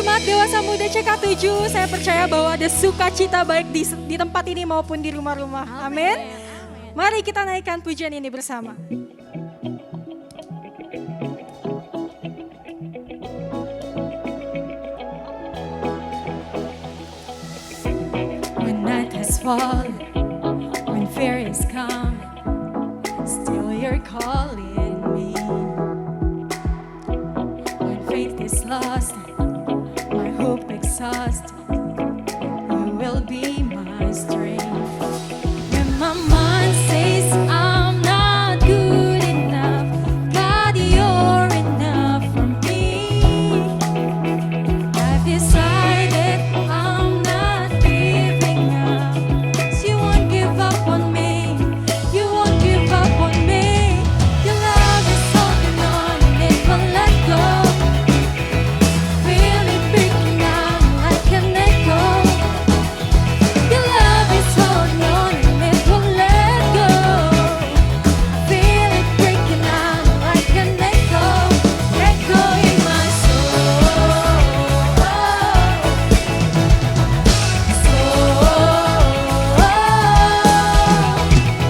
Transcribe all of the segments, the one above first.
Jemaat Dewasa Muda CK7, saya percaya bahwa ada sukacita baik di tempat ini maupun di rumah-rumah. Amin. Mari kita naikkan pujian ini bersama. When night has fallen, when fear is coming, still you're calling me. When faith is lost, my hope exhausted, you will be my strength. When my mind says I'm not good enough, God, you're enough for me. I've decided I'm not giving up, 'cause you won't give up on me. You won't give up on me. Your love is holding on and it won't let go. Feel it breaking out like an echo. Your love is holding on and it won't let go. Feel it breaking out like an echo, echo in my soul.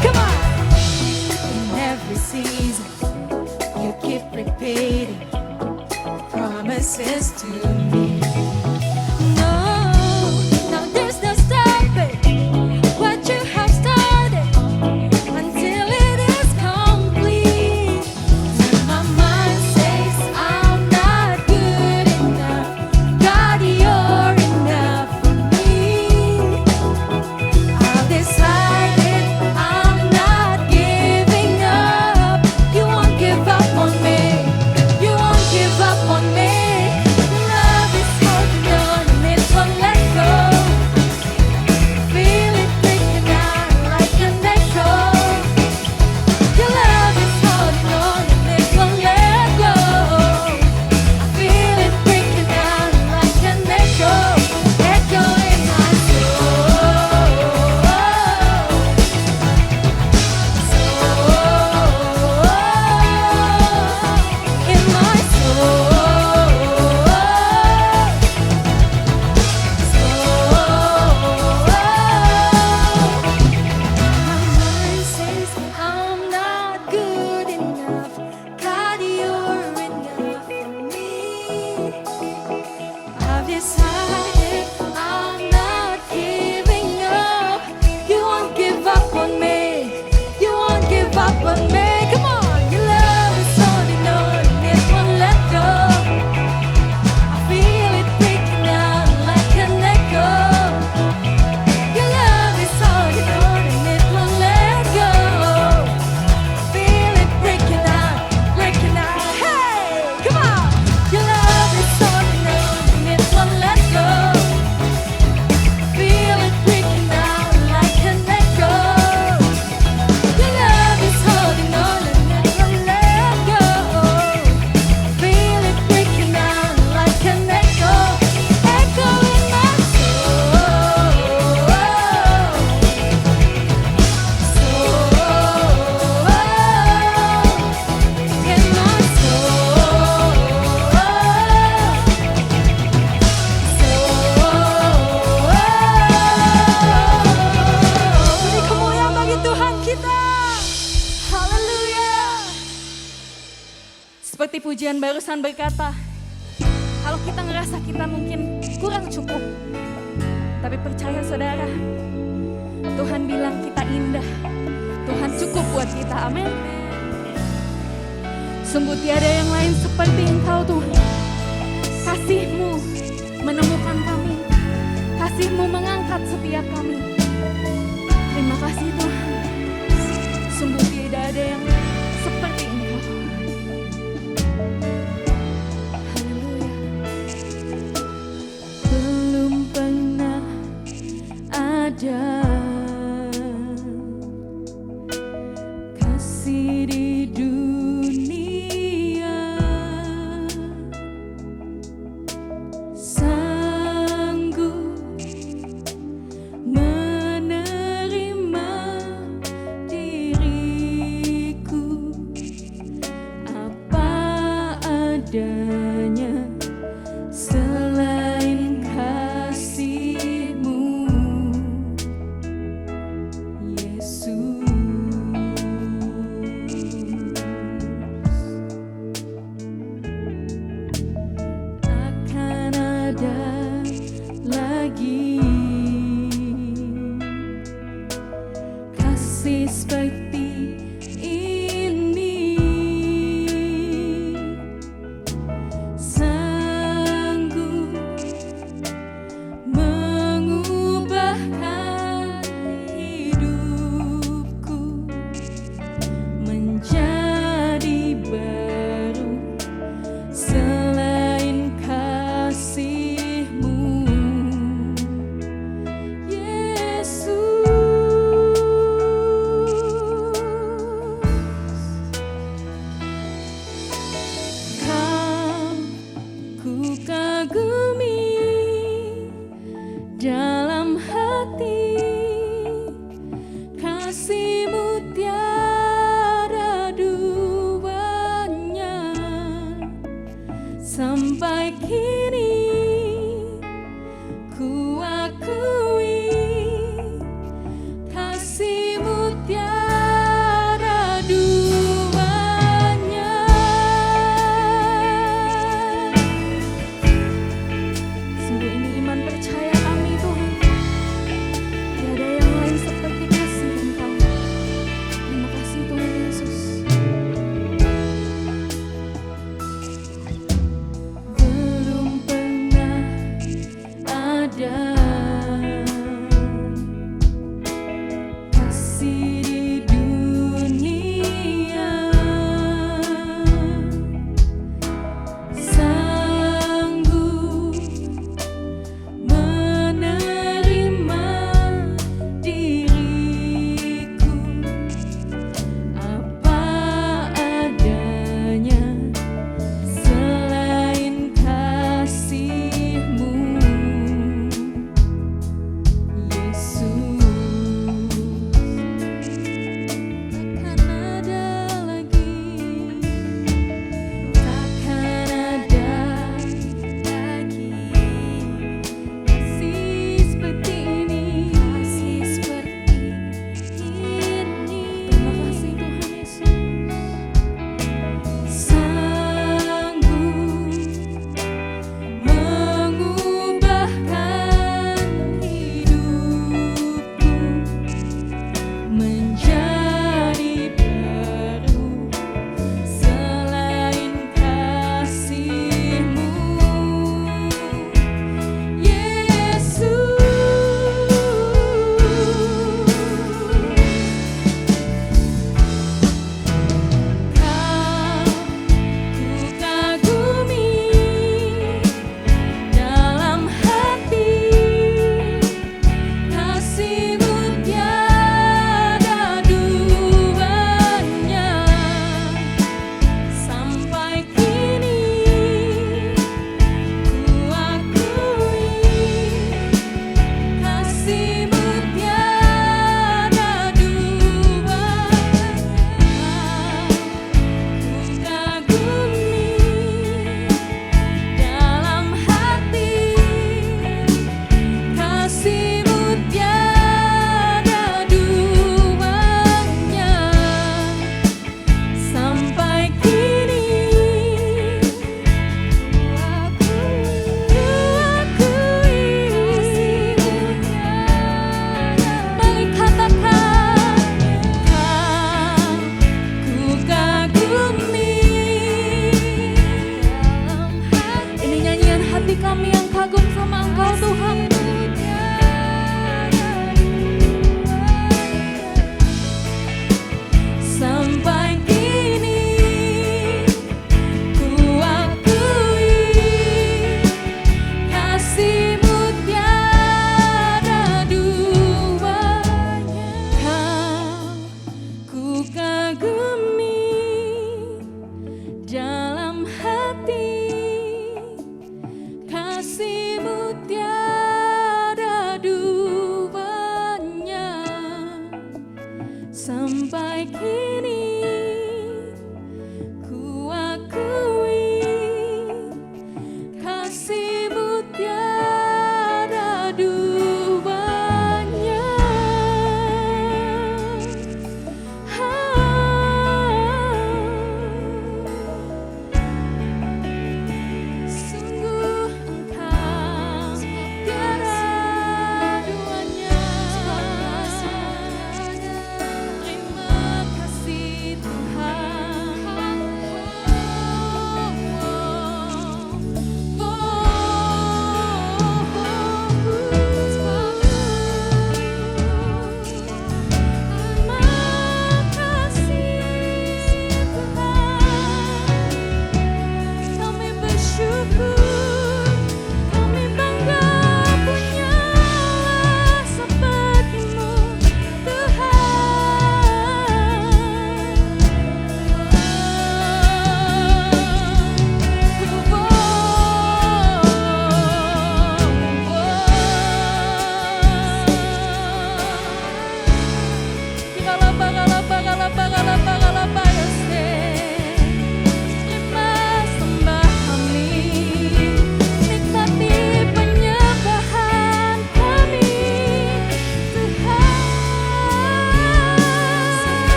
Come on. In every season, you keep repeating promises to me. No, no, there's no stopping what you have started until it is complete. When my mind says I'm not good enough, God, you're enough for me. I've decided I'm not giving up. You won't give up on me. You won't give up on me. Love is holding on and it won't let go. Feel it breaking out like an echo. Your love is holding on and it won't let go. I feel it breaking out like an echo, echo in my soul. In my soul. My mind says I'm not good enough. God, you're enough for me. I've decided I'm not giving up. You won't give up on me. You won't give up on me. Come on, your love is holding on and it won't let go. I feel it breaking out like an echo. Your love is holding on and it won't let go. I feel it breaking out, breaking out. Hey, come on. Your love is holding on and it won't let go. Feel it breaking out like an echo. Your love is holding on and it won't let go. Feel it breaking out like an echo, echo in my soul. In my soul. Beri kemuliaan bagi Tuhan kita. Haleluya. Seperti pujian barusan berkata, kalau kita ngerasa kita mungkin kurang cukup, tapi percaya saudara, Tuhan bilang kita indah. Tuhan cukup buat kita, amin. Sungguh tiada yang lain seperti Engkau Tuhan. Kasih-Mu menemukan kami. Kasih-Mu mengangkat setiap kami. Terima kasih Tuhan. Sungguh tidak ada yang seperti Engkau. Haleluya. Belum pernah ada kasih di dunia sanggup menerima diriku apa adanya selalu.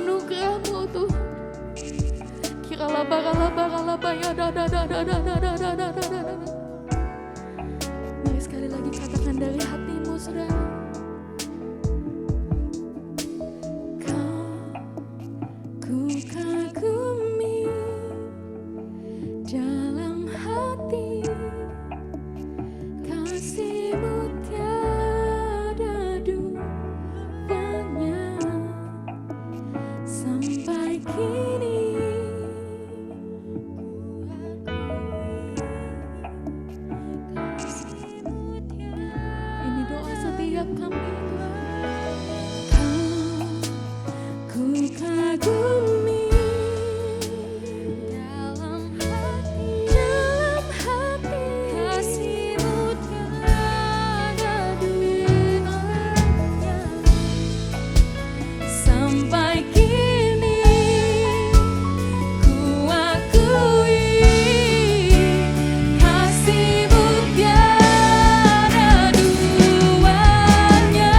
anugerah-Mu Tuhan. Kiralaba ya da. Mari sekali lagi katakan dari hatimu, saudara. Ku kagumi dalam hati, kasih-Mu tiada duanya sampai kini. Ini doa setiap kami. Ku kagumi dalam hati, kasih-Mu tiada duanya sampai kini. Ku akui kasih-Mu tiada duanya.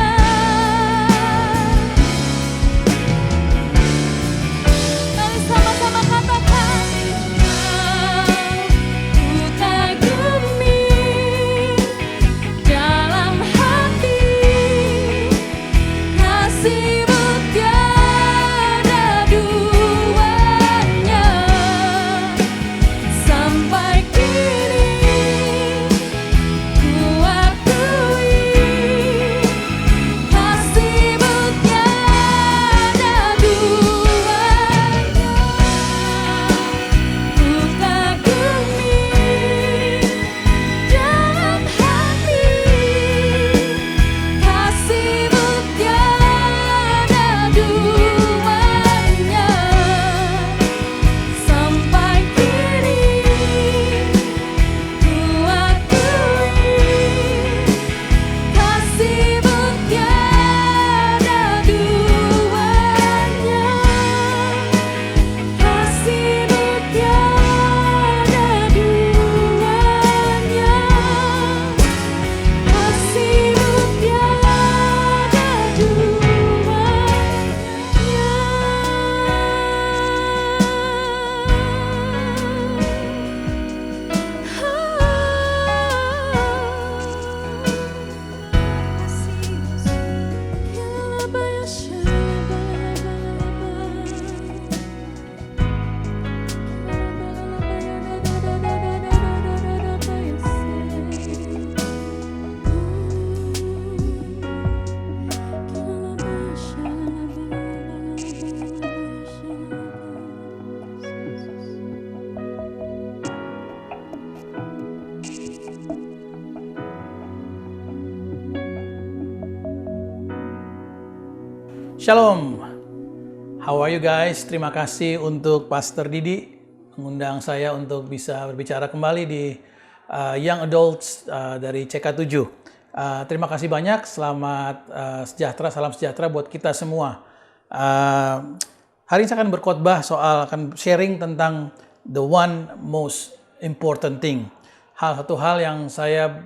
Mari sama-sama katakan, ku kagumi dalam hati, kasih-Mu tiada duanya sampai kini. Ku akui kasih-Mu tiada duanya. Ku kagumi dalam hati, kasih-Mu tiada duanya sampai kini. Ku akui kasih-Mu tiada duanya, kasih-Mu tiada duanya, kasih-Mu Shalom, how are you guys? Terima kasih untuk Pastor Didi mengundang saya untuk bisa berbicara kembali di Young Adults dari CK7. Terima kasih banyak, selamat sejahtera, salam sejahtera buat kita semua. Hari ini saya akan berkhotbah akan sharing tentang the one most important thing. Satu hal yang saya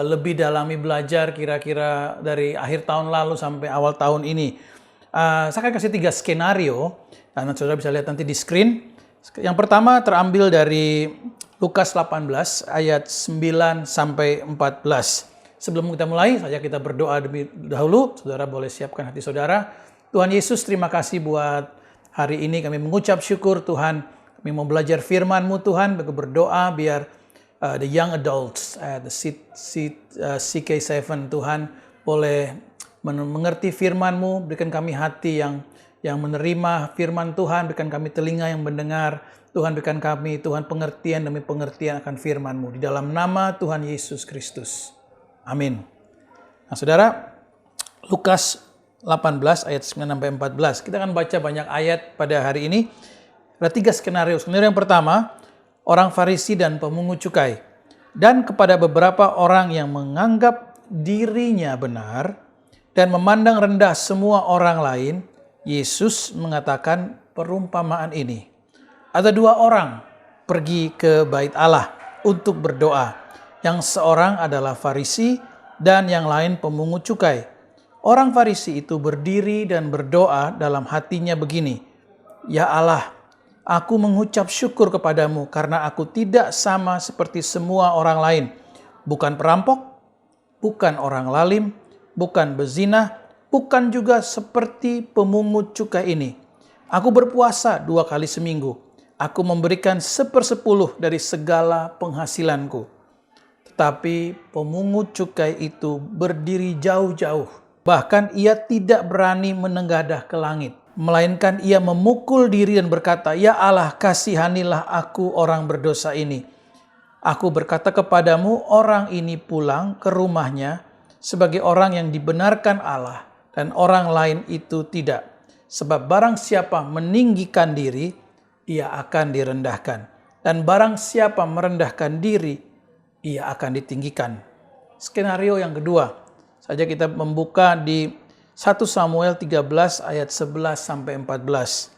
lebih dalami belajar kira-kira dari akhir tahun lalu sampai awal tahun ini. Saya akan kasih 3 skenario, dan saudara bisa lihat nanti di screen. Yang pertama terambil dari Lukas 18 ayat 9 sampai 14. Sebelum kita mulai, kita berdoa lebih dahulu. Saudara boleh siapkan hati saudara. Tuhan Yesus, terima kasih buat hari ini. Kami mengucap syukur Tuhan. Kami mau belajar firman-Mu Tuhan. Kami berdoa biar the young adults, the CK7 Tuhan boleh mengerti firman-Mu, berikan kami hati yang menerima firman Tuhan, berikan kami telinga yang mendengar, Tuhan berikan kami Tuhan pengertian demi pengertian akan firman-Mu, di dalam nama Tuhan Yesus Kristus. Amin. Nah saudara, Lukas 18 ayat 9 sampai 14, kita akan baca banyak ayat pada hari ini. Ada 3 skenario. Skenario yang pertama, orang Farisi dan pemungut cukai. Dan kepada beberapa orang yang menganggap dirinya benar dan memandang rendah semua orang lain, Yesus mengatakan perumpamaan ini. Ada 2 orang pergi ke bait Allah untuk berdoa. Yang seorang adalah Farisi dan yang lain pemungut cukai. Orang Farisi itu berdiri dan berdoa dalam hatinya begini, "Ya Allah, aku mengucap syukur kepadamu karena aku tidak sama seperti semua orang lain. Bukan perampok, bukan orang lalim, bukan bezinah, bukan juga seperti pemungut cukai ini. Aku berpuasa 2 kali seminggu. Aku memberikan 1/10 dari segala penghasilanku." Tetapi pemungut cukai itu berdiri jauh-jauh. Bahkan ia tidak berani menengadah ke langit. Melainkan ia memukul diri dan berkata, "Ya Allah, kasihanilah aku orang berdosa ini." Aku berkata kepadamu, orang ini pulang ke rumahnya sebagai orang yang dibenarkan Allah, dan orang lain itu tidak. Sebab barang siapa meninggikan diri, ia akan direndahkan. Dan barang siapa merendahkan diri, ia akan ditinggikan. Skenario yang kedua, saja kita membuka di 1 Samuel 13 ayat 11 sampai 14.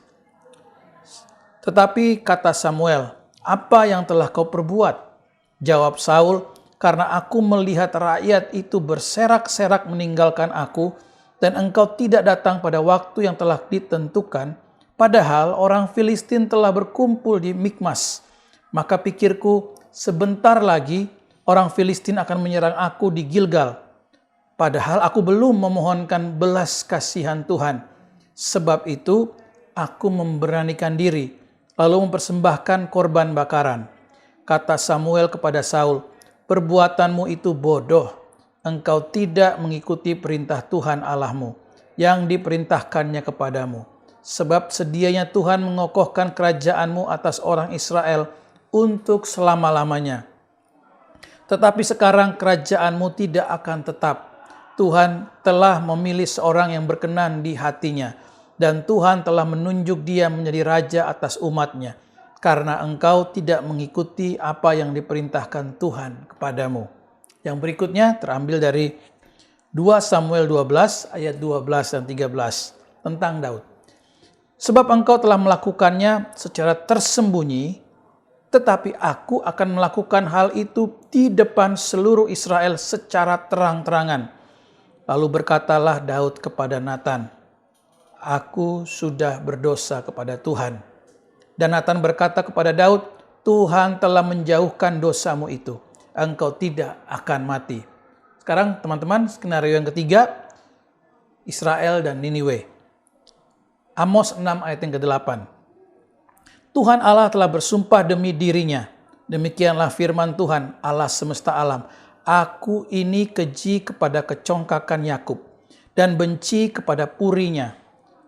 Tetapi kata Samuel, "Apa yang telah kau perbuat?" Jawab Saul, "Karena aku melihat rakyat itu berserak-serak meninggalkan aku, dan engkau tidak datang pada waktu yang telah ditentukan, padahal orang Filistin telah berkumpul di Mikmas. Maka pikirku, sebentar lagi orang Filistin akan menyerang aku di Gilgal. Padahal aku belum memohonkan belas kasihan Tuhan. Sebab itu aku memberanikan diri, lalu mempersembahkan korban bakaran." Kata Samuel kepada Saul, "Perbuatanmu itu bodoh. Engkau tidak mengikuti perintah Tuhan Allahmu yang diperintahkannya kepadamu. Sebab sedianya Tuhan mengokohkan kerajaanmu atas orang Israel untuk selama-lamanya. Tetapi sekarang kerajaanmu tidak akan tetap. Tuhan telah memilih seorang yang berkenan di hatinya, dan Tuhan telah menunjuk dia menjadi raja atas umatnya, karena engkau tidak mengikuti apa yang diperintahkan Tuhan kepadamu." Yang berikutnya terambil dari 2 Samuel 12 ayat 12 dan 13 tentang Daud. "Sebab engkau telah melakukannya secara tersembunyi, tetapi aku akan melakukan hal itu di depan seluruh Israel secara terang-terangan." Lalu berkatalah Daud kepada Natan, "Aku sudah berdosa kepada Tuhan." Dan Natan berkata kepada Daud, "Tuhan telah menjauhkan dosamu itu. Engkau tidak akan mati." Sekarang teman-teman, skenario yang ketiga, Israel dan Niniwe. Amos 6 ayat yang ke-8. "Tuhan Allah telah bersumpah demi dirinya. Demikianlah firman Tuhan, Allah semesta alam. Aku ini keji kepada kecongkakan Yakub dan benci kepada purinya.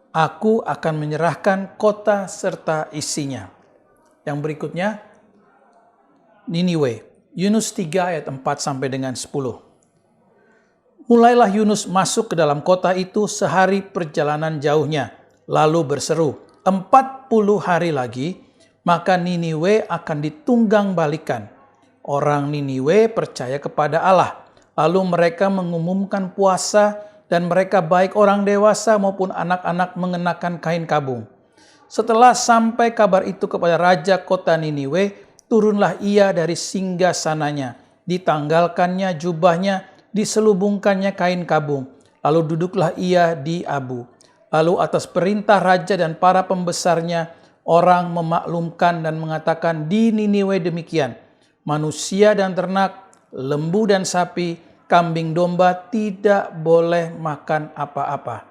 Aku akan menyerahkan kota serta isinya." Yang berikutnya, Niniwe. Yunus 3 ayat 4 sampai dengan 10. "Mulailah Yunus masuk ke dalam kota itu sehari perjalanan jauhnya, lalu berseru, 40 hari lagi, maka Niniwe akan ditunggang balikan." Orang Niniwe percaya kepada Allah. Lalu mereka mengumumkan puasa, dan mereka baik orang dewasa maupun anak-anak mengenakan kain kabung. Setelah sampai kabar itu kepada raja kota Niniwe, turunlah ia dari singgasananya, ditanggalkannya jubahnya, diselubungkannya kain kabung, lalu duduklah ia di abu. Lalu atas perintah raja dan para pembesarnya, orang memaklumkan dan mengatakan di Niniwe demikian, manusia dan ternak, lembu dan sapi, kambing domba tidak boleh makan apa-apa.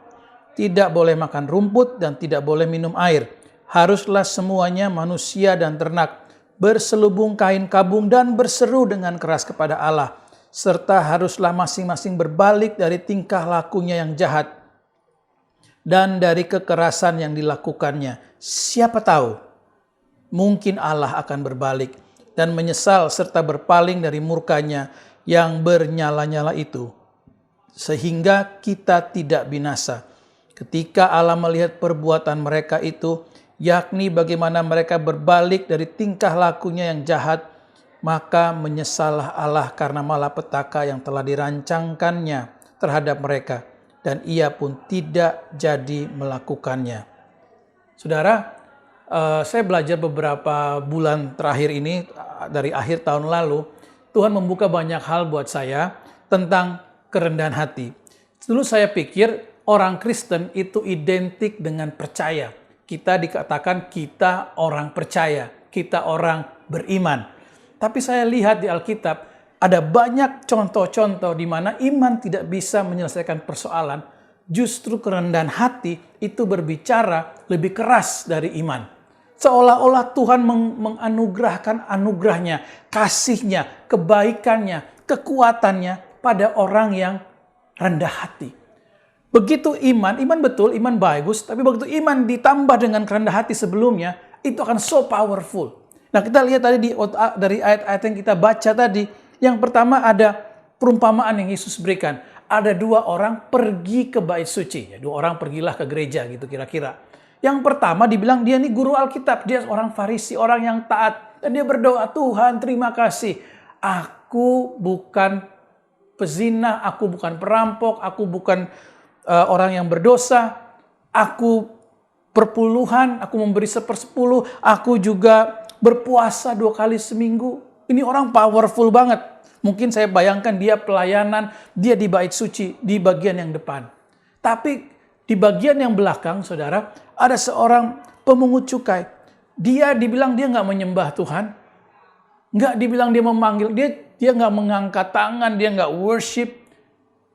Tidak boleh makan rumput dan tidak boleh minum air. Haruslah semuanya manusia dan ternak berselubung kain kabung dan berseru dengan keras kepada Allah. Serta haruslah masing-masing berbalik dari tingkah lakunya yang jahat dan dari kekerasan yang dilakukannya. Siapa tahu, mungkin Allah akan berbalik dan menyesal serta berpaling dari murkanya yang bernyala-nyala itu, sehingga kita tidak binasa. Ketika Allah melihat perbuatan mereka itu, yakni bagaimana mereka berbalik dari tingkah lakunya yang jahat, maka menyesallah Allah karena malapetaka yang telah dirancangkannya terhadap mereka, dan ia pun tidak jadi melakukannya. Saudara, saya belajar beberapa bulan terakhir ini, dari akhir tahun lalu, Tuhan membuka banyak hal buat saya tentang kerendahan hati. Dulu saya pikir orang Kristen itu identik dengan percaya. Kita dikatakan kita orang percaya, kita orang beriman. Tapi saya lihat di Alkitab, ada banyak contoh-contoh di mana iman tidak bisa menyelesaikan persoalan. Justru kerendahan hati itu berbicara lebih keras dari iman. Seolah-olah Tuhan menganugerahkan anugerahnya, kasihnya, kebaikannya, kekuatannya pada orang yang rendah hati. Begitu iman betul, iman bagus, tapi begitu iman ditambah dengan kerendahan hati sebelumnya, itu akan so powerful. Nah, kita lihat tadi dari ayat-ayat yang kita baca tadi, yang pertama ada perumpamaan yang Yesus berikan. Ada 2 orang pergi ke bait suci. 2 orang pergilah ke gereja gitu kira-kira. Yang pertama dibilang dia ini guru Alkitab, dia orang Farisi, orang yang taat. Dan dia berdoa, Tuhan terima kasih. Aku bukan pezina, aku bukan perampok, aku bukan orang yang berdosa. Aku perpuluhan, aku memberi 1/10, aku juga berpuasa 2 kali seminggu. Ini orang powerful banget. Mungkin saya bayangkan dia pelayanan, dia di bait suci, di bagian yang depan. Tapi di bagian yang belakang, saudara, ada seorang pemungut cukai. Dia dibilang dia nggak menyembah Tuhan. Nggak dibilang dia memanggil, dia nggak mengangkat tangan, dia nggak worship.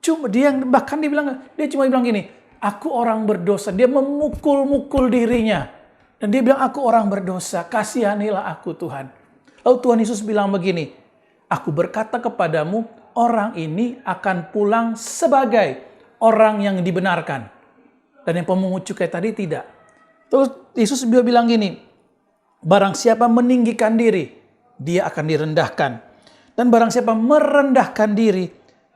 Bahkan dia cuma bilang gini, aku orang berdosa. Dia memukul-mukul dirinya. Dan dia bilang, aku orang berdosa, kasihanilah aku Tuhan. Lalu Tuhan Yesus bilang begini, aku berkata kepadamu, orang ini akan pulang sebagai orang yang dibenarkan. Dan yang pemungut cukai tadi tidak. Terus Yesus bilang gini, barang siapa meninggikan diri, dia akan direndahkan. Dan barang siapa merendahkan diri,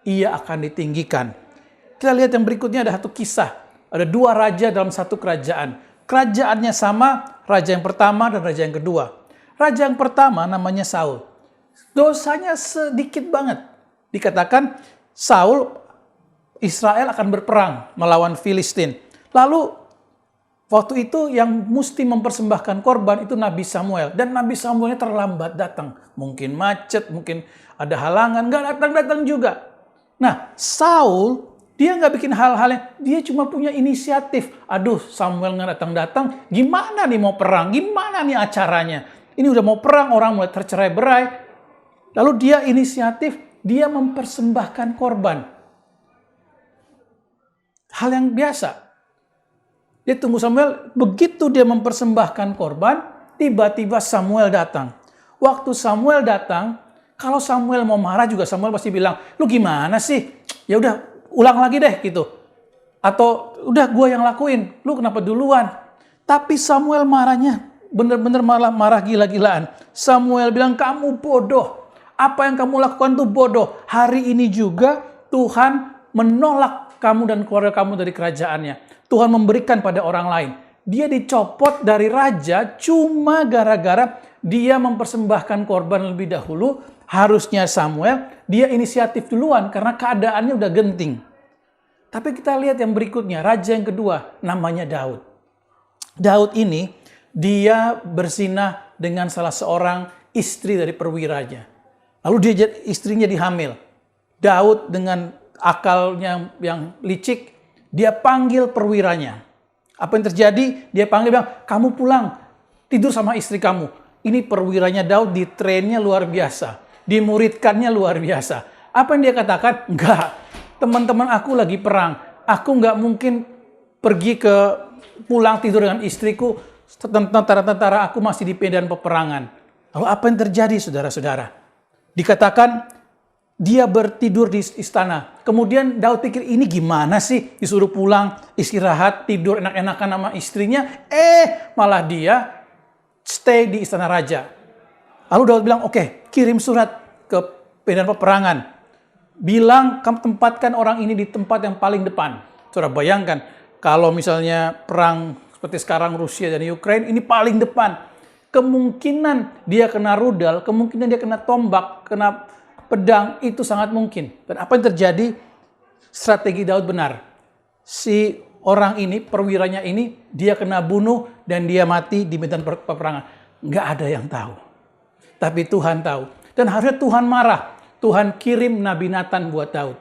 ia akan ditinggikan. Kita lihat yang berikutnya ada 1 kisah. Ada 2 raja dalam 1 kerajaan. Kerajaannya sama, raja yang pertama dan raja yang kedua. Raja yang pertama namanya Saul. Dosanya sedikit banget. Dikatakan Saul, Israel akan berperang melawan Filistin. Lalu waktu itu yang mesti mempersembahkan korban itu Nabi Samuel. Dan Nabi Samuelnya terlambat datang. Mungkin macet, mungkin ada halangan. Nggak datang-datang juga. Nah, Saul, dia nggak bikin hal-hal yang, dia cuma punya inisiatif. Aduh, Samuel nggak datang-datang. Gimana nih mau perang? Gimana nih acaranya? Ini udah mau perang, orang mulai tercerai-berai. Lalu dia inisiatif, dia mempersembahkan korban. Hal yang biasa. Dia tunggu Samuel, begitu dia mempersembahkan korban, tiba-tiba Samuel datang. Waktu Samuel datang, kalau Samuel mau marah juga Samuel pasti bilang, lu gimana sih? Ya udah, ulang lagi deh gitu. Atau udah gue yang lakuin, lu kenapa duluan? Tapi Samuel marahnya bener-bener malah marah gila-gilaan. Samuel bilang, kamu bodoh. Apa yang kamu lakukan tuh bodoh. Hari ini juga Tuhan menolak kamu dan keluarga kamu dari kerajaannya. Tuhan memberikan pada orang lain. Dia dicopot dari raja cuma gara-gara dia mempersembahkan korban lebih dahulu. Harusnya Samuel, dia inisiatif duluan karena keadaannya udah genting. Tapi kita lihat yang berikutnya, raja yang kedua, namanya Daud. Daud ini, dia berzinah dengan salah seorang istri dari perwiranya. Lalu istrinya dihamil. Daud dengan akalnya yang licik, dia panggil perwiranya. Apa yang terjadi? Dia panggil, bilang, kamu pulang, tidur sama istri kamu. Ini perwiranya Daud, di-trainnya luar biasa. Dimuridkannya luar biasa. Apa yang dia katakan? Enggak, teman-teman aku lagi perang. Aku nggak mungkin pergi pulang tidur dengan istriku. Tentara-tentara aku masih di medan peperangan. Lalu apa yang terjadi, saudara-saudara? Dikatakan dia bertidur di istana. Kemudian Daud pikir, ini gimana sih? Disuruh pulang, istirahat, tidur enak-enakan sama istrinya. Malah dia stay di istana raja. Lalu Daud bilang, oke, kirim surat ke medan peperangan. Bilang, kamu tempatkan orang ini di tempat yang paling depan. Saudara bayangkan, kalau misalnya perang seperti sekarang Rusia dan Ukraina, ini paling depan. Kemungkinan dia kena rudal, kemungkinan dia kena tombak, kena pedang, itu sangat mungkin. Dan apa yang terjadi? Strategi Daud benar. Si orang ini, perwiranya ini, dia kena bunuh dan dia mati di medan peperangan. Nggak ada yang tahu. Tapi Tuhan tahu. Dan harusnya Tuhan marah. Tuhan kirim Nabi Nathan buat Daud.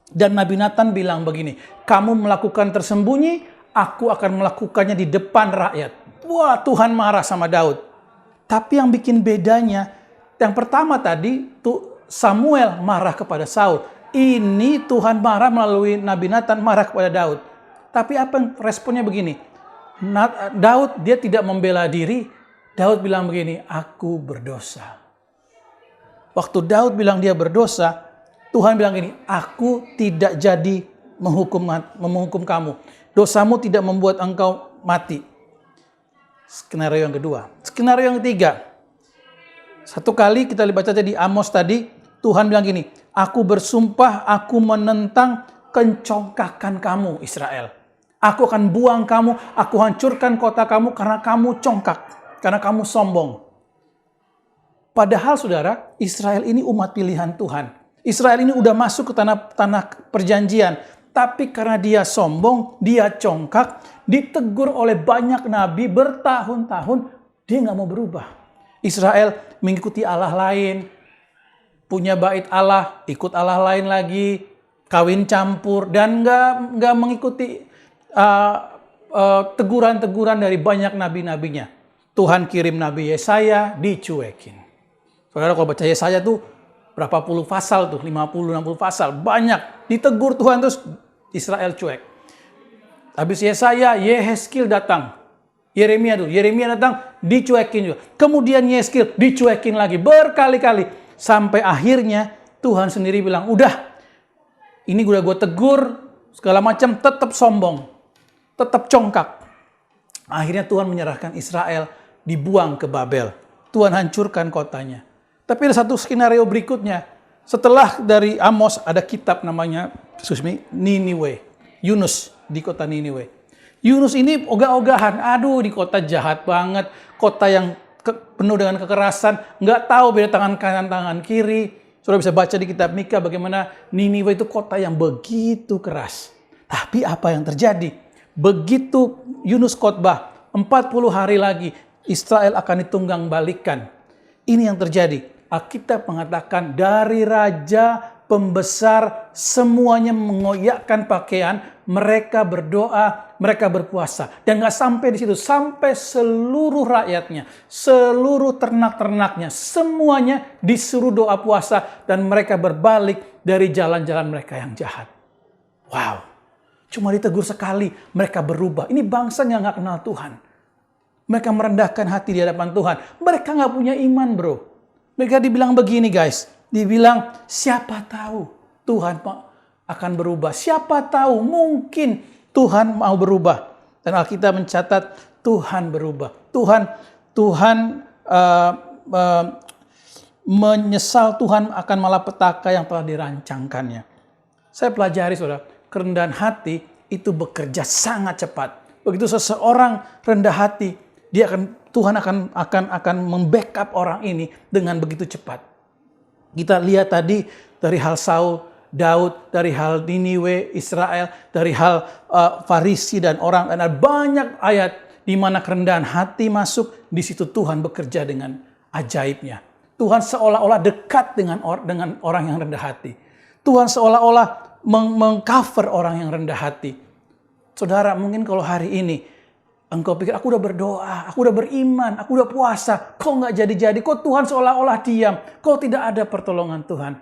Dan Nabi Nathan bilang begini, kamu melakukan tersembunyi, aku akan melakukannya di depan rakyat. Wah, Tuhan marah sama Daud. Tapi yang bikin bedanya, yang pertama tadi, Samuel marah kepada Saul. Ini Tuhan marah melalui Nabi Nathan marah kepada Daud. Tapi apa yang responnya begini? Daud, dia tidak membela diri. Daud bilang begini, aku berdosa. Waktu Daud bilang dia berdosa, Tuhan bilang gini, aku tidak jadi menghukum kamu. Dosamu tidak membuat engkau mati. Skenario yang kedua. Skenario yang ketiga. Satu kali kita baca di Amos tadi, Tuhan bilang gini, aku bersumpah, aku menentang kencongkakan kamu Israel. Aku akan buang kamu, aku hancurkan kota kamu karena kamu congkak, karena kamu sombong. Padahal saudara, Israel ini umat pilihan Tuhan. Israel ini udah masuk ke tanah perjanjian. Tapi karena dia sombong, dia congkak, ditegur oleh banyak nabi bertahun-tahun, dia nggak mau berubah. Israel mengikuti Allah lain, punya bait Allah, ikut Allah lain lagi, kawin campur, dan nggak mengikuti teguran-teguran dari banyak nabi-nabinya. Tuhan kirim Nabi Yesaya, dicuekin. Saudara kalau baca Yesaya tuh, berapa puluh pasal tuh, 50-60 pasal, banyak. Ditegur Tuhan terus Israel cuek. Habis Yesaya, Yehezkiel datang. Yeremia datang, dicuekin juga. Kemudian Yehezkiel dicuekin lagi berkali-kali. Sampai akhirnya Tuhan sendiri bilang, udah, ini udah gue tegur, segala macam tetap sombong. Tetap congkak. Akhirnya Tuhan menyerahkan Israel, dibuang ke Babel. Tuhan hancurkan kotanya. Tapi ada satu skenario berikutnya. Setelah dari Amos ada kitab namanya Niniwe. Yunus di kota Niniwe. Yunus ini ogah-ogahan. Aduh, di kota jahat banget. Kota yang penuh dengan kekerasan. Nggak tahu beda tangan kanan, tangan kiri. Saudara bisa baca di kitab Mika bagaimana Niniwe itu kota yang begitu keras. Tapi apa yang terjadi? Begitu Yunus khotbah, 40 hari lagi Israel akan ditunggang balikan. Ini yang terjadi. Alkitab mengatakan dari raja, pembesar, semuanya mengoyakkan pakaian, mereka berdoa, mereka berpuasa. Dan gak sampai di situ, sampai seluruh rakyatnya, seluruh ternak-ternaknya, semuanya disuruh doa puasa dan mereka berbalik dari jalan-jalan mereka yang jahat. Wow, cuma ditegur sekali, mereka berubah. Ini bangsa yang gak kenal Tuhan. Mereka merendahkan hati di hadapan Tuhan. Mereka gak punya iman, bro. Mereka dibilang begini guys, dibilang siapa tahu Tuhan akan berubah. Siapa tahu mungkin Tuhan mau berubah. Dan Alkitab mencatat Tuhan berubah. Tuhan menyesal Tuhan akan malapetaka yang telah dirancangkannya. Saya pelajari saudara, kerendahan hati itu bekerja sangat cepat. Begitu seseorang rendah hati, Tuhan akan membackup orang ini dengan begitu cepat. Kita lihat tadi dari hal Saul, Daud, dari hal Niniwe, Israel, dari hal Farisi dan orang. Dan ada banyak ayat di mana kerendahan hati masuk, di situ Tuhan bekerja dengan ajaibnya. Tuhan seolah-olah dekat dengan orang yang rendah hati. Tuhan seolah-olah mengcover orang yang rendah hati. Saudara, mungkin kalau hari ini engkau pikir, aku udah berdoa, aku udah beriman, aku udah puasa. Kok nggak jadi-jadi? Kok Tuhan seolah-olah diam? Kok tidak ada pertolongan Tuhan?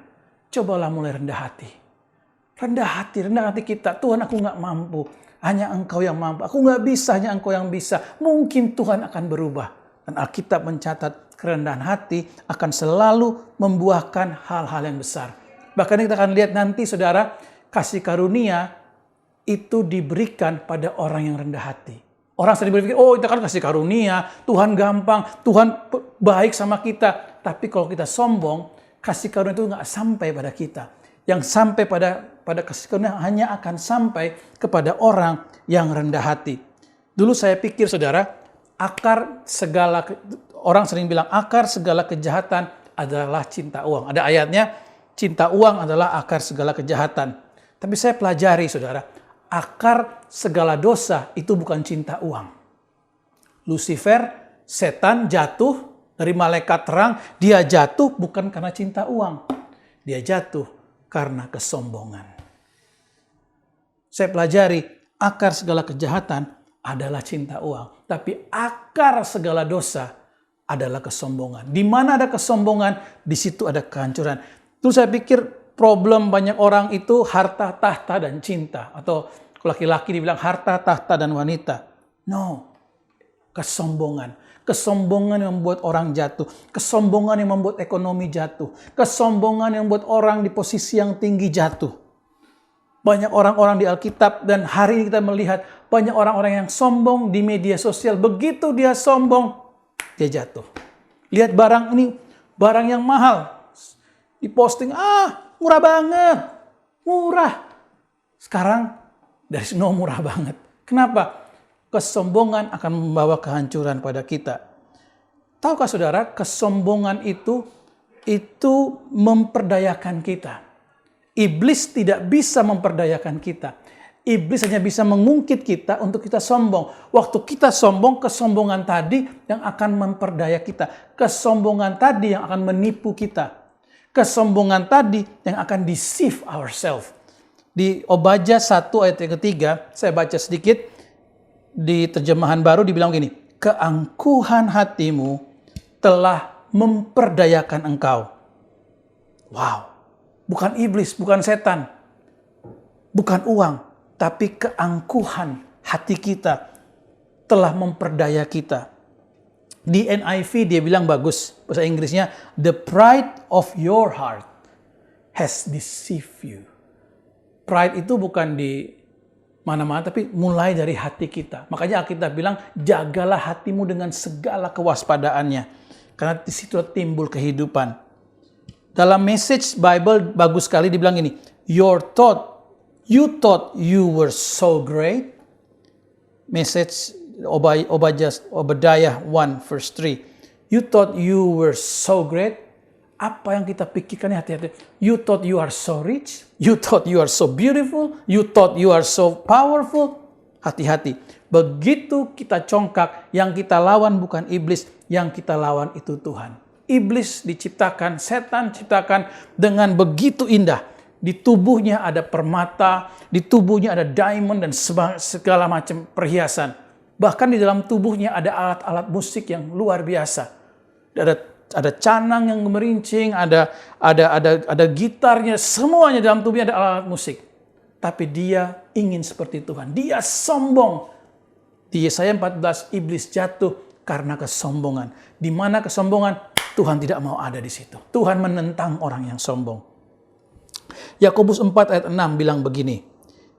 Cobalah mulai rendah hati. Rendah hati kita. Tuhan, aku nggak mampu. Hanya Engkau yang mampu. Aku nggak bisa, hanya Engkau yang bisa. Mungkin Tuhan akan berubah. Dan Alkitab mencatat kerendahan hati akan selalu membuahkan hal-hal yang besar. Bahkan kita akan lihat nanti, saudara, kasih karunia itu diberikan pada orang yang rendah hati. Orang sering berpikir, oh kita kan kasih karunia, Tuhan gampang, Tuhan baik sama kita. Tapi kalau kita sombong, kasih karunia itu nggak sampai pada kita. Yang sampai pada kasih karunia hanya akan sampai kepada orang yang rendah hati. Dulu saya pikir saudara, orang sering bilang akar segala kejahatan adalah cinta uang. Ada ayatnya, cinta uang adalah akar segala kejahatan. Tapi saya pelajari saudara, akar segala dosa itu bukan cinta uang. Lucifer, setan jatuh dari malaikat terang. Dia jatuh bukan karena cinta uang. Dia jatuh karena kesombongan. saya pelajari akar segala kejahatan adalah cinta uang. Tapi akar segala dosa adalah kesombongan. Di mana ada kesombongan, di situ ada kehancuran. Terus saya pikir problem banyak orang itu harta, tahta, dan cinta. Atau laki-laki dibilang harta, tahta, dan wanita. No, kesombongan. Kesombongan yang membuat orang jatuh. Kesombongan yang membuat ekonomi jatuh. Kesombongan yang membuat orang di posisi yang tinggi jatuh. Banyak orang-orang di Alkitab dan hari ini kita melihat banyak orang-orang yang sombong di media sosial. Begitu dia sombong, dia jatuh. Lihat barang ini, barang yang mahal. Diposting, murah banget. Murah. Sekarang dari sini murah banget. Kenapa? Kesombongan akan membawa kehancuran pada kita. Tahukah saudara, kesombongan itu memperdayakan kita. Iblis tidak bisa memperdayakan kita. Iblis hanya bisa mengungkit kita untuk kita sombong. Waktu kita sombong, kesombongan tadi yang akan memperdaya kita. Kesombongan tadi yang akan menipu kita. Kesombongan tadi yang akan deceive ourselves. Di Obadya 1 ayat yang ketiga, saya baca sedikit. Di terjemahan baru dibilang gini, keangkuhan hatimu telah memperdayakan engkau. Wow, bukan iblis, bukan setan, bukan uang, tapi keangkuhan hati kita telah memperdaya kita. Di NIV dia bilang bagus, bahasa Inggrisnya, the pride of your heart has deceived you. Pride itu bukan di mana-mana, tapi mulai dari hati kita. Makanya Alkitab bilang, jagalah hatimu dengan segala kewaspadaannya. Karena di situ timbul kehidupan. Dalam Message Bible bagus sekali dibilang ini, you thought you were so great. Message Obadiah 1 verse 3. You thought you were so great. Apa yang kita pikirkan, hati-hati. You thought you are so rich. You thought you are so beautiful. You thought you are so powerful. Hati-hati. Begitu kita congkak, yang kita lawan bukan iblis. Yang kita lawan itu Tuhan. Iblis diciptakan, setan diciptakan dengan begitu indah. Di tubuhnya ada permata, di tubuhnya ada diamond dan segala macam perhiasan. Bahkan di dalam tubuhnya ada alat-alat musik yang luar biasa. Ada canang yang merincing, ada gitarnya, semuanya dalam tubuhnya ada alat musik. Tapi dia ingin seperti Tuhan. Dia sombong. Di Yesaya 14, iblis jatuh karena kesombongan. Di mana kesombongan, Tuhan tidak mau ada di situ. Tuhan menentang orang yang sombong. Yakobus 4 ayat 6 bilang begini,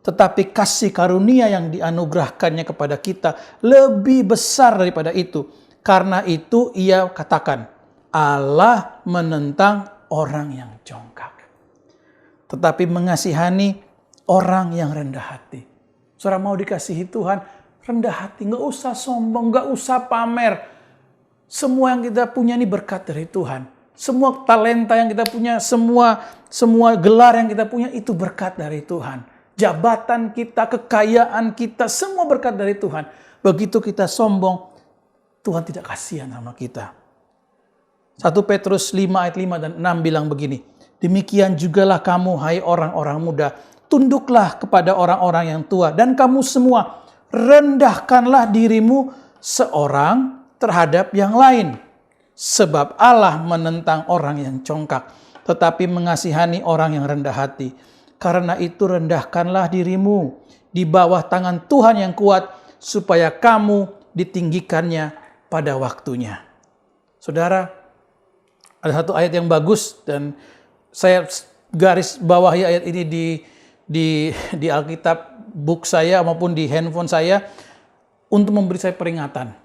tetapi kasih karunia yang dianugerahkannya kepada kita lebih besar daripada itu. Karena itu ia katakan, Allah menentang orang yang congkak, tetapi mengasihani orang yang rendah hati. Saudara mau dikasihi Tuhan, rendah hati, nggak usah sombong, nggak usah pamer. Semua yang kita punya ini berkat dari Tuhan. Semua talenta yang kita punya, semua gelar yang kita punya itu berkat dari Tuhan. Jabatan kita, kekayaan kita, semua berkat dari Tuhan. Begitu kita sombong, Tuhan tidak kasihan sama kita. 1 Petrus 5 ayat 5 dan 6 bilang begini, demikian jugalah kamu, hai orang-orang muda, tunduklah kepada orang-orang yang tua, dan kamu semua rendahkanlah dirimu seorang terhadap yang lain. Sebab Allah menentang orang yang congkak, tetapi mengasihani orang yang rendah hati. Karena itu rendahkanlah dirimu di bawah tangan Tuhan yang kuat, supaya kamu ditinggikannya pada waktunya. Saudara, ada satu ayat yang bagus dan saya garis bawahi ayat ini di Alkitab book saya maupun di handphone saya untuk memberi saya peringatan.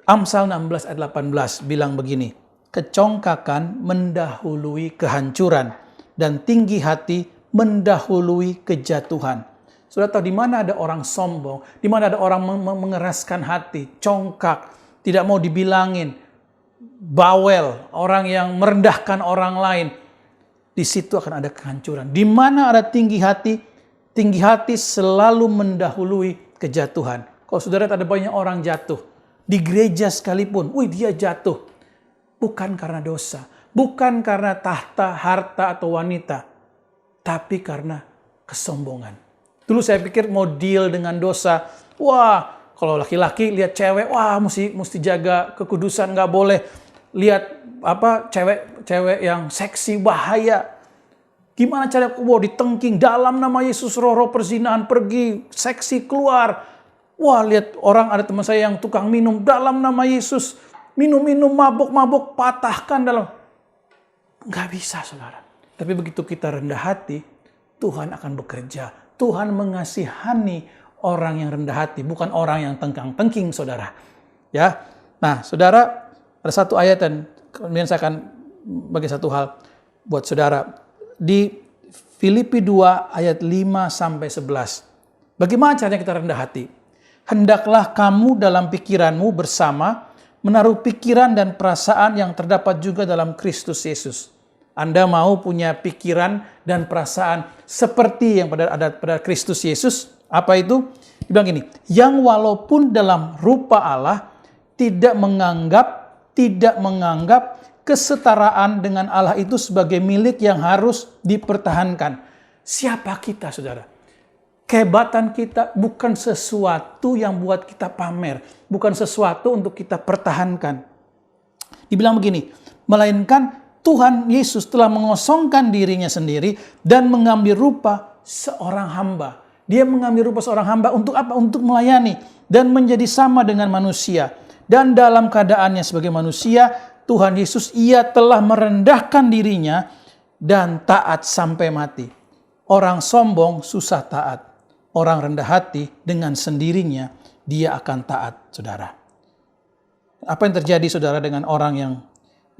Amsal 16 ayat 18 bilang begini, kecongkakan mendahului kehancuran dan tinggi hati mendahului kejatuhan. Sudah tahu di mana ada orang sombong, di mana ada orang mengeraskan hati, congkak, tidak mau dibilangin, bawel, orang yang merendahkan orang lain, di situ akan ada kehancuran. Di mana ada tinggi hati selalu mendahului kejatuhan. Kalau saudara ada banyak orang jatuh, di gereja sekalipun, dia jatuh. Bukan karena dosa, bukan karena tahta, harta, atau wanita, tapi karena kesombongan. Dulu saya pikir mau deal dengan dosa. Wah, kalau laki-laki lihat cewek, wah mesti jaga kekudusan, nggak boleh lihat cewek yang seksi, bahaya. Gimana cara ditengking dalam nama Yesus, roh perzinahan pergi, seksi keluar. Wah, lihat orang, ada teman saya yang tukang minum, dalam nama Yesus, minum-minum, mabuk-mabuk, patahkan dalam. Nggak bisa, saudara. Tapi begitu kita rendah hati, Tuhan akan bekerja. Tuhan mengasihani orang yang rendah hati, bukan orang yang tengkang-tengking, saudara. Ya, nah, saudara, ada satu ayat dan kemudian saya akan bagi satu hal buat saudara. Di Filipi 2 ayat 5-11. Bagaimana caranya kita rendah hati? Hendaklah kamu dalam pikiranmu bersama menaruh pikiran dan perasaan yang terdapat juga dalam Kristus Yesus. Anda mau punya pikiran dan perasaan seperti yang ada pada Kristus Yesus. Apa itu? Dibilang gini, yang walaupun dalam rupa Allah tidak menganggap kesetaraan dengan Allah itu sebagai milik yang harus dipertahankan. Siapa kita, saudara? Kehebatan kita bukan sesuatu yang buat kita pamer, bukan sesuatu untuk kita pertahankan. Dibilang begini, melainkan Tuhan Yesus telah mengosongkan dirinya sendiri dan mengambil rupa seorang hamba. Dia mengambil rupa seorang hamba untuk apa? Untuk melayani dan menjadi sama dengan manusia. Dan dalam keadaannya sebagai manusia, Tuhan Yesus, ia telah merendahkan dirinya dan taat sampai mati. Orang sombong susah taat. Orang rendah hati dengan sendirinya dia akan taat, saudara. Apa yang terjadi, saudara, dengan orang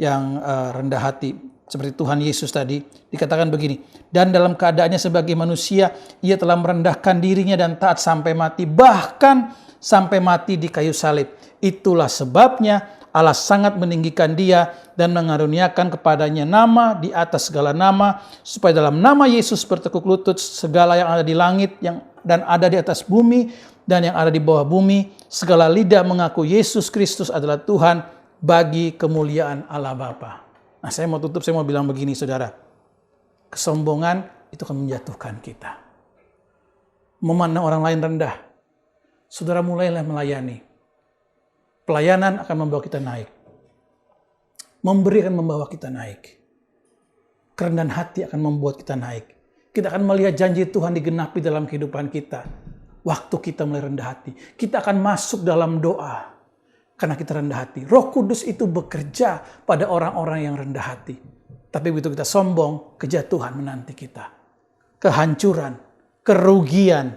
yang rendah hati seperti Tuhan Yesus tadi? Dikatakan begini, dan dalam keadaannya sebagai manusia ia telah merendahkan dirinya dan taat sampai mati, bahkan sampai mati di kayu salib. Itulah sebabnya Allah sangat meninggikan dia dan mengaruniakan kepadanya nama di atas segala nama, supaya dalam nama Yesus bertekuk lutut segala yang ada di langit dan ada di atas bumi dan yang ada di bawah bumi, segala lidah mengaku Yesus Kristus adalah Tuhan bagi kemuliaan Allah Bapa. Nah, saya mau tutup, saya mau bilang begini, saudara. Kesombongan itu akan menjatuhkan kita. Memandang orang lain rendah. Saudara, mulailah melayani. Pelayanan akan membawa kita naik. Memberi akan membawa kita naik. Kerendahan hati akan membuat kita naik. Kita akan melihat janji Tuhan digenapi dalam kehidupan kita. Waktu kita mulai rendah hati, kita akan masuk dalam doa. Karena kita rendah hati. Roh Kudus itu bekerja pada orang-orang yang rendah hati. Tapi begitu kita sombong, kejatuhan menanti kita. Kehancuran, kerugian,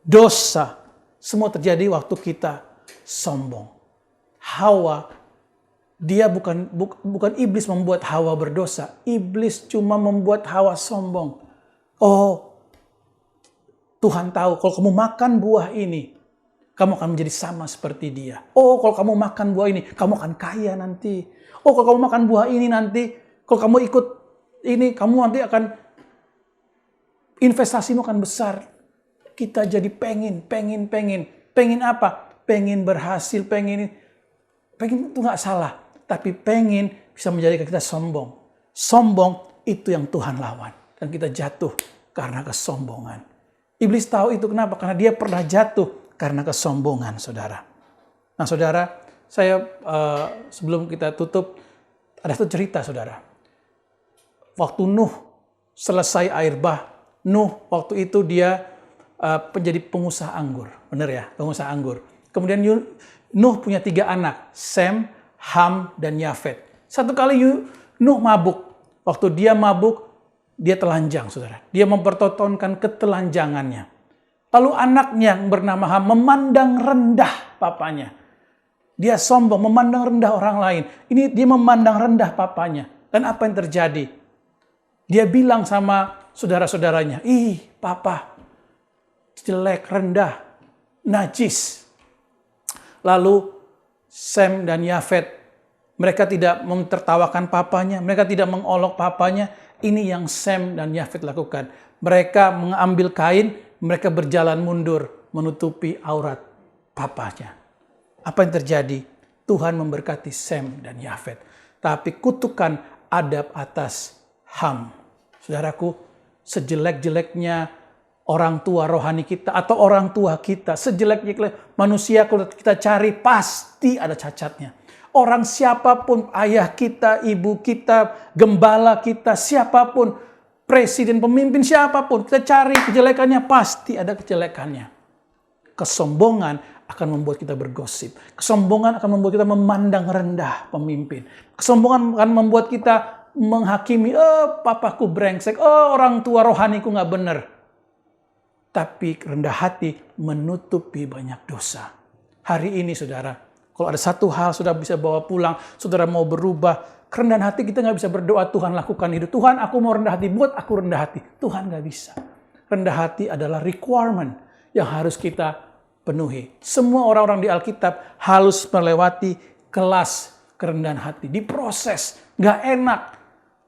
dosa. Semua terjadi waktu kita sombong. Hawa, dia bukan iblis membuat Hawa berdosa. Iblis cuma membuat Hawa sombong. Oh, Tuhan tahu kalau kamu makan buah ini, kamu akan menjadi sama seperti dia. Oh, kalau kamu makan buah ini, kamu akan kaya nanti. Oh, kalau kamu makan buah ini nanti, kalau kamu ikut ini, kamu nanti akan, investasimu akan besar. Kita jadi pengen apa? Pengen berhasil, pengen itu nggak salah, tapi pengen bisa menjadikan kita sombong. Sombong itu yang Tuhan lawan, dan kita jatuh karena kesombongan. Iblis tahu itu kenapa? Karena dia pernah jatuh karena kesombongan, saudara. Nah, saudara, saya sebelum kita tutup, ada satu cerita, saudara. Waktu Nuh selesai air bah, Nuh waktu itu dia menjadi pengusaha anggur, benar ya, pengusaha anggur. Kemudian Nuh punya 3 anak, Sem, Ham, dan Yafet. Satu kali Nuh mabuk. Waktu dia mabuk, dia telanjang, saudara. Dia mempertontonkan ketelanjangannya. Lalu anaknya yang bernama Ham memandang rendah papanya. Dia sombong, memandang rendah orang lain. Ini dia memandang rendah papanya. Dan apa yang terjadi? Dia bilang sama saudara-saudaranya, "Ih, papa, jelek, rendah, najis." Lalu Sem dan Yafet, mereka tidak mentertawakan papanya, mereka tidak mengolok papanya. Ini yang Sem dan Yafet lakukan. Mereka mengambil kain, mereka berjalan mundur menutupi aurat papanya. Apa yang terjadi? Tuhan memberkati Sem dan Yafet. Tapi kutukan adab atas Ham. Saudaraku, sejelek-jeleknya orang tua rohani kita atau orang tua kita, sejelek-jelek manusia kalau kita cari pasti ada cacatnya. Orang siapapun, ayah kita, ibu kita, gembala kita, siapapun, presiden, pemimpin siapapun, kita cari kejelekannya pasti ada kejelekannya. Kesombongan akan membuat kita bergosip. Kesombongan akan membuat kita memandang rendah pemimpin. Kesombongan akan membuat kita menghakimi, papaku brengsek, orang tua rohaniku nggak benar. Tapi rendah hati menutupi banyak dosa. Hari ini saudara, kalau ada satu hal sudah bisa bawa pulang, saudara mau berubah, kerendahan hati kita nggak bisa berdoa, Tuhan lakukan hidup. Tuhan aku mau rendah hati, buat aku rendah hati. Tuhan nggak bisa. Rendah hati adalah requirement yang harus kita penuhi. Semua orang-orang di Alkitab harus melewati kelas kerendahan hati. Diproses, nggak enak.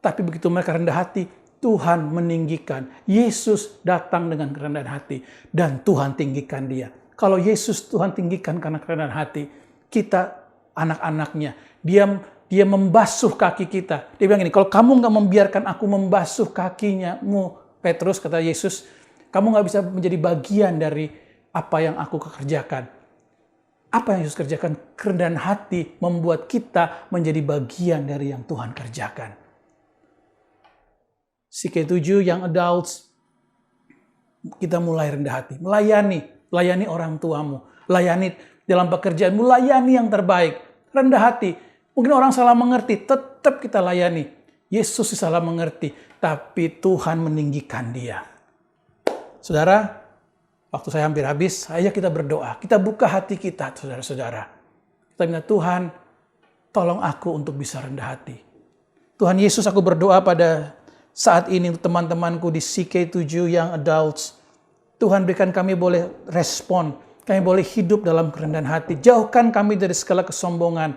Tapi begitu mereka rendah hati, Tuhan meninggikan. Yesus datang dengan kerendahan hati dan Tuhan tinggikan dia. Kalau Yesus Tuhan tinggikan karena kerendahan hati, kita anak-anaknya, dia membasuh kaki kita. Dia bilang gini, kalau kamu nggak membiarkan aku membasuh kakinya-mu, Petrus, kata Yesus, kamu nggak bisa menjadi bagian dari apa yang aku kerjakan. Apa yang Yesus kerjakan? Kerendahan hati membuat kita menjadi bagian dari yang Tuhan kerjakan. CK7 Young Adults, kita mulai rendah hati. Layani orang tuamu. Layani dalam pekerjaanmu, layani yang terbaik. Rendah hati. Mungkin orang salah mengerti, tetap kita layani. Yesus salah mengerti, tapi Tuhan meninggikan dia. Saudara, waktu saya hampir habis, ayo kita berdoa. Kita buka hati kita, saudara-saudara. Kita minta, Tuhan, tolong aku untuk bisa rendah hati. Tuhan Yesus, aku berdoa pada saat ini untuk teman-temanku di CK7 Young Adults. Tuhan berikan kami boleh respon. Kami boleh hidup dalam kerendahan hati. Jauhkan kami dari segala kesombongan.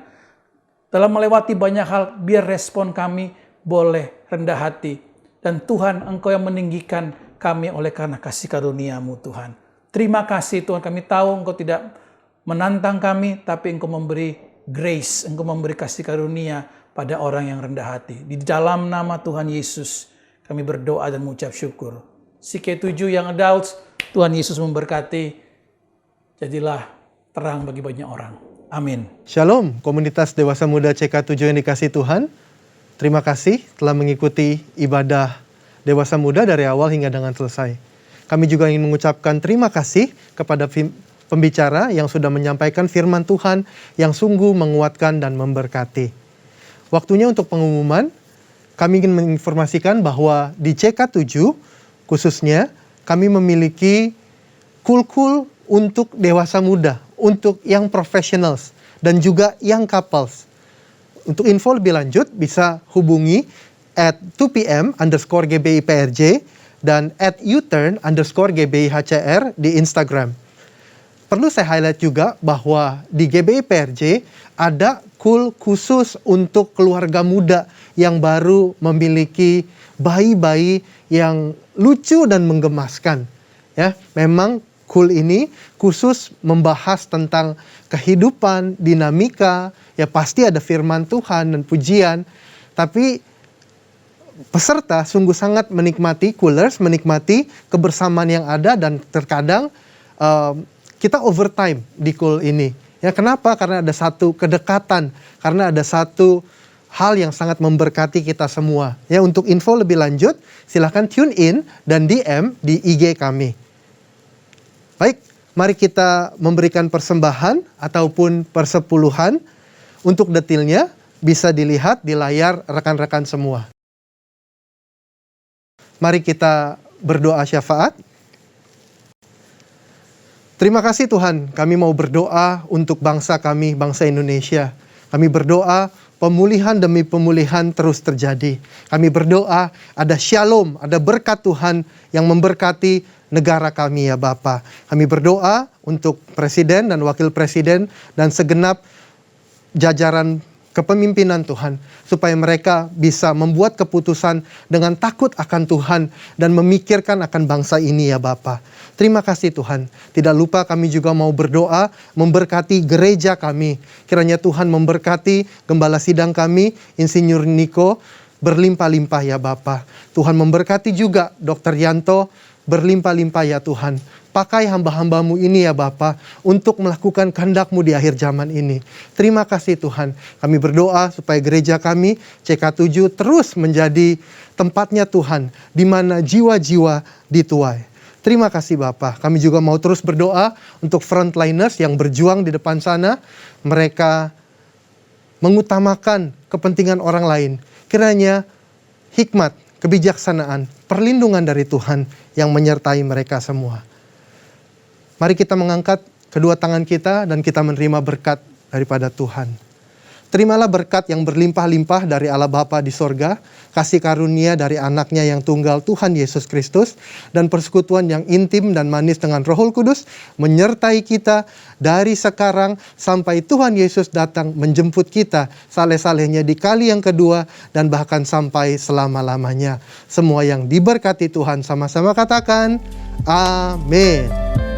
Dalam melewati banyak hal, biar respon kami boleh rendah hati. Dan Tuhan, Engkau yang meninggikan kami oleh karena kasih karunia-Mu, Tuhan. Terima kasih Tuhan, kami tahu Engkau tidak menantang kami, tapi Engkau memberi grace, Engkau memberi kasih karunia pada orang yang rendah hati. Di dalam nama Tuhan Yesus, kami berdoa dan mengucap syukur. CK7 Young Adults, Tuhan Yesus memberkati. Jadilah terang bagi banyak orang. Amin. Shalom, komunitas Dewasa Muda CK7 yang dikasihi Tuhan. Terima kasih telah mengikuti ibadah Dewasa Muda dari awal hingga dengan selesai. Kami juga ingin mengucapkan terima kasih kepada pembicara yang sudah menyampaikan firman Tuhan yang sungguh menguatkan dan memberkati. Waktunya untuk pengumuman. Kami ingin menginformasikan bahwa di CK7 khususnya kami memiliki kul-kul untuk dewasa muda, untuk yang professionals dan juga yang couples. Untuk info lebih lanjut bisa hubungi at 2pm_GBIPRJ dan at uturn_GBIHCR di Instagram. Perlu saya highlight juga bahwa di GBIPRJ ada kul khusus untuk keluarga muda yang baru memiliki bayi-bayi yang lucu dan menggemaskan. Ya, memang kul ini khusus membahas tentang kehidupan, dinamika, ya pasti ada firman Tuhan dan pujian, tapi peserta sungguh sangat menikmati, coolers menikmati kebersamaan yang ada dan terkadang kita overtime di kul ini. Ya, kenapa? Karena ada satu kedekatan, karena ada satu hal yang sangat memberkati kita semua. Ya, untuk info lebih lanjut, silahkan tune in dan DM di IG kami. Baik, mari kita memberikan persembahan ataupun persepuluhan. Untuk detailnya bisa dilihat di layar rekan-rekan semua. Mari kita berdoa syafaat. Terima kasih Tuhan, kami mau berdoa untuk bangsa kami, bangsa Indonesia. Kami berdoa pemulihan demi pemulihan terus terjadi. Kami berdoa ada shalom, ada berkat Tuhan yang memberkati negara kami ya Bapa. Kami berdoa untuk Presiden dan Wakil Presiden dan segenap jajaran kepemimpinan Tuhan, supaya mereka bisa membuat keputusan dengan takut akan Tuhan dan memikirkan akan bangsa ini ya Bapa. Terima kasih Tuhan. Tidak lupa kami juga mau berdoa memberkati gereja kami. Kiranya Tuhan memberkati gembala sidang kami, Insinyur Niko, berlimpah-limpah ya Bapa. Tuhan memberkati juga Dr. Yanto, berlimpah-limpah ya Tuhan. Pakai hamba-hambamu ini ya Bapa untuk melakukan kehendak-Mu di akhir zaman ini. Terima kasih Tuhan. Kami berdoa supaya gereja kami CK7 terus menjadi tempatnya Tuhan di mana jiwa-jiwa dituai. Terima kasih Bapa. Kami juga mau terus berdoa untuk frontliners yang berjuang di depan sana. Mereka mengutamakan kepentingan orang lain. Kiranya hikmat, kebijaksanaan, perlindungan dari Tuhan yang menyertai mereka semua. Mari kita mengangkat kedua tangan kita dan kita menerima berkat daripada Tuhan. Terimalah berkat yang berlimpah-limpah dari Allah Bapa di sorga, kasih karunia dari anaknya yang tunggal Tuhan Yesus Kristus, dan persekutuan yang intim dan manis dengan Roh Kudus, menyertai kita dari sekarang sampai Tuhan Yesus datang menjemput kita, saleh-salehnya di kali yang kedua, dan bahkan sampai selama-lamanya. Semua yang diberkati Tuhan sama-sama katakan, amin.